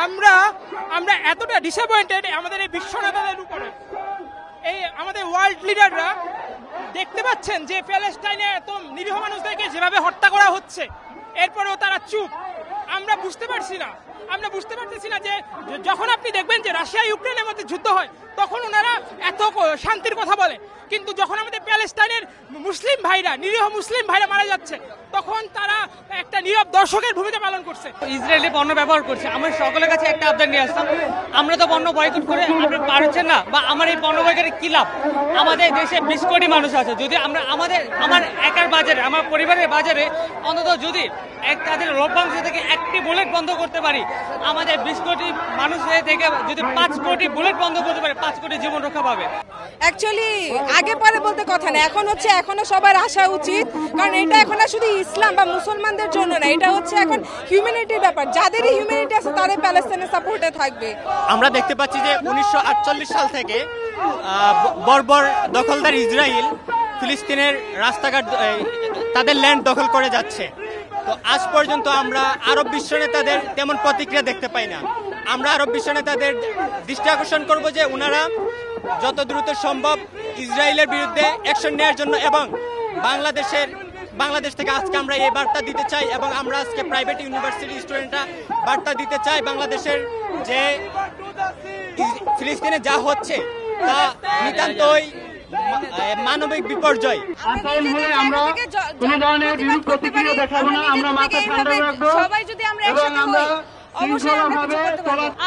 আমরা আমরা এতটা ডিসঅ্যাপয়েন্টেড আমাদের এই বিশ্ব নেতাদের উপরে। এই আমাদের ওয়ার্ল্ড লিডাররা দেখতে পাচ্ছেন যে প্যালেস্টাইনে এত নিরীহ মানুষদেরকে যেভাবে হত্যা করা হচ্ছে, এরপরেও তারা চুপ। আমরা বুঝতে পারতেছি না যে যখন আপনি দেখবেন যে রাশিয়া ইউক্রেনের মধ্যে যুদ্ধ হয় তখন ওনারা এত শান্তির কথা বলে, কিন্তু যখন আমাদের প্যালেস্টাইনের মুসলিম ভাইরা, নিরীহ মুসলিম ভাইরা মারা যাচ্ছে, তখন তারা একটা নীরব দর্শকের ভূমিকা পালন করছে। ইসরায়েলি পণ্য ব্যবহার করছে। আমরা সকলের কাছে একটা আবদার নিয়ে আসতাম, আমরা তো পণ্য বয়কট করে আপনি পারছেন না, বা আমার এই পণ্য বয়কটের কি লাভ? আমাদের দেশে 20 কোটি মানুষ আছে, যদি আমরা আমার একার বাজারে, আমার পরিবারের বাজারে অন্তত যদি তাদের লভ্যাংশ থেকে একটি বুলেট বন্ধ করতে পারি, আমাদের 20 কোটি মানুষের থেকে যদি 5 কোটি বুলেট বন্ধ করতে পারে, 5 কোটি জীবন রক্ষা পাবে। অ্যাকচুয়ালি আগে পরে বলতে কথা না, এখনো সবার আসা উচিত, কারণ এটা এখন আর শুধু ইসলাম বা মুসলমানদের জন্য না, এটা হচ্ছে এখন হিউম্যানিটির ব্যাপার। যাদেরই হিউম্যানিটি আছে তাদের প্যালেস্টাইনের সাপোর্টে থাকবে। আমরা দেখতে পাচ্ছি যে 1948 সাল থেকে বর্বর দখলদার ইসরায়েল ফিলিস্তিনের রাস্তাঘাট, তাদের ল্যান্ড দখল করে যাচ্ছে। তো আজ পর্যন্ত আমরা আরব বিশ্ব নেতাদের তেমন প্রতিক্রিয়া দেখতে পাই না। আমরা আরব বিশ্ব নেতাদের দৃষ্টি আকর্ষণ করব যে ওনারা যত দ্রুত সম্ভব ইসরায়েলের বিরুদ্ধে অ্যাকশন নেওয়ার জন্য, এবং বাংলাদেশ থেকে আজকে আমরা এই বার্তা দিতে চাই, এবং আমরা আজকে প্রাইভেট ইউনিভার্সিটি স্টুডেন্টরা বার্তা দিতে চাই, বাংলাদেশের যে ফিলিস্তিনে যা হচ্ছে তা নিতান্তই মানবিক বিপর্যয়। আমরা কোনো ধরনের বিরূপ প্রতিক্রিয়া দেখাবো না, আমরা মাথা ঠান্ডা রাখবো এবং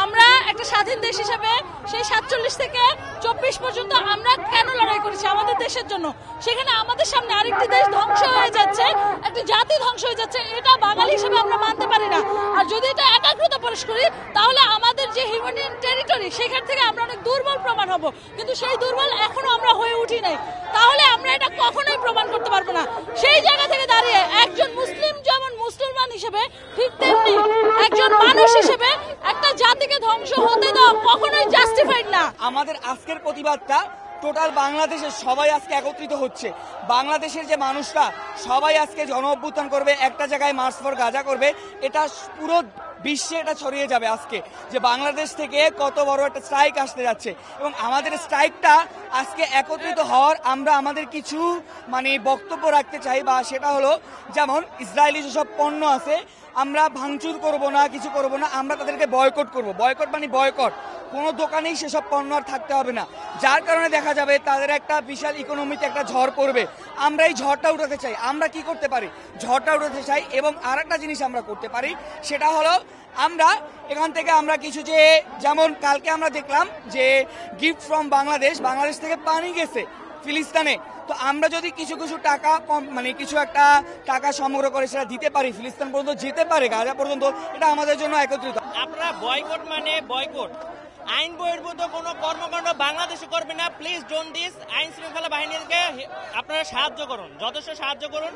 আমরা একটা স্বাধীন দেশ হিসেবে সেই 47 থেকে 24 পর্যন্ত আমরা কেন লড়াই করেছি আমাদের দেশের জন্য, সেখানে আমাদের সামনে আরেকটি দেশ ধ্বংস হয়ে যাচ্ছে, একটা জাতি ধ্বংস হয়ে যাচ্ছে, এটা বাঙালি হিসেবে আমরা মানতে পারি না। আর যদি এটা একাগ্রতা প্রকাশ করি তাহলে আমাদের যে হিউম্যান টেরিটরি সেখান থেকে আমরা অনেক দুর্বল প্রমাণ হব, কিন্তু সেই দুর্বল এখনো আমরা হয়ে উঠি নাই, তাহলে আমরা এটা কখনোই প্রমাণ করতে পারবো না। সেই জায়গা থেকে দাঁড়িয়ে একজন মুসলিম যেমন মুসলমান হিসেবে, ঠিক তেমনি একজন মানুষ হিসেবে একটা জাতিকে ধ্বংস হতে দেওয়া কখনোই জাস্টিফাইড না। আমাদের আজকের প্রতিবাদটা টোটাল বাংলাদেশের সবাই আজকে একত্রিত হচ্ছে। বাংলাদেশের যে মানুষরা সবাই আজকে জন অভ্যুত্থান করবে, একটা জায়গায় মার্চ ফর গাজা করবে, এটা পুরো বিশ্বে এটা ছড়িয়ে যাবে আজকে যে বাংলাদেশ থেকে কত বড় একটা স্ট্রাইক আসতে যাচ্ছে। এবং আমাদের স্ট্রাইকটা আজকে একত্রিত হওয়ার আমরা আমাদের কিছু বক্তব্য রাখতে চাই, বা সেটা হলো যেমন ইসরায়েলি যেসব পণ্য আছে আমরা ভাঙচুর করব না, কিছু করব না, আমরা তাদেরকে বয়কট করব। বয়কট মানে বয়কট, কোনো দোকানেই সেসব পণ্য আর থাকতে হবে না, যার কারণে দেখা যাবে তাদের একটা বিশাল ইকোনমিতে একটা ঝড় পড়বে। আমরা এই ঝড়টা উঠাতে চাই। আমরা কি করতে পারি? ঝড়টা উঠাতে চাই। এবং আর একটা জিনিস আমরা করতে পারি, সেটা হলো আমরা এখান থেকে আমরা কিছু, যে যেমন কালকে আমরা দেখলাম যে গিফট ফ্রম বাংলাদেশ থেকে পানি গেছে ফিলিস্তিনে, তো আমরা যদি কিছু টাকা কিছু একটা টাকা সংগ্রহ করে সেটা দিতে পারি, ফিলিস্তিন পর্যন্ত যেতে পারে, গাজা পর্যন্ত, এটা আমাদের জন্য একত্রিত। আপনারা বয়কট মানে বয়কট, আইন বহির্ভূত কোনো কর্মকাণ্ড বাংলাদেশে করবে না। Please don't this. আইন শৃঙ্খলা বাহিনীকে আপনারা সাহায্য করুন, যথেষ্ট সাহায্য করুন।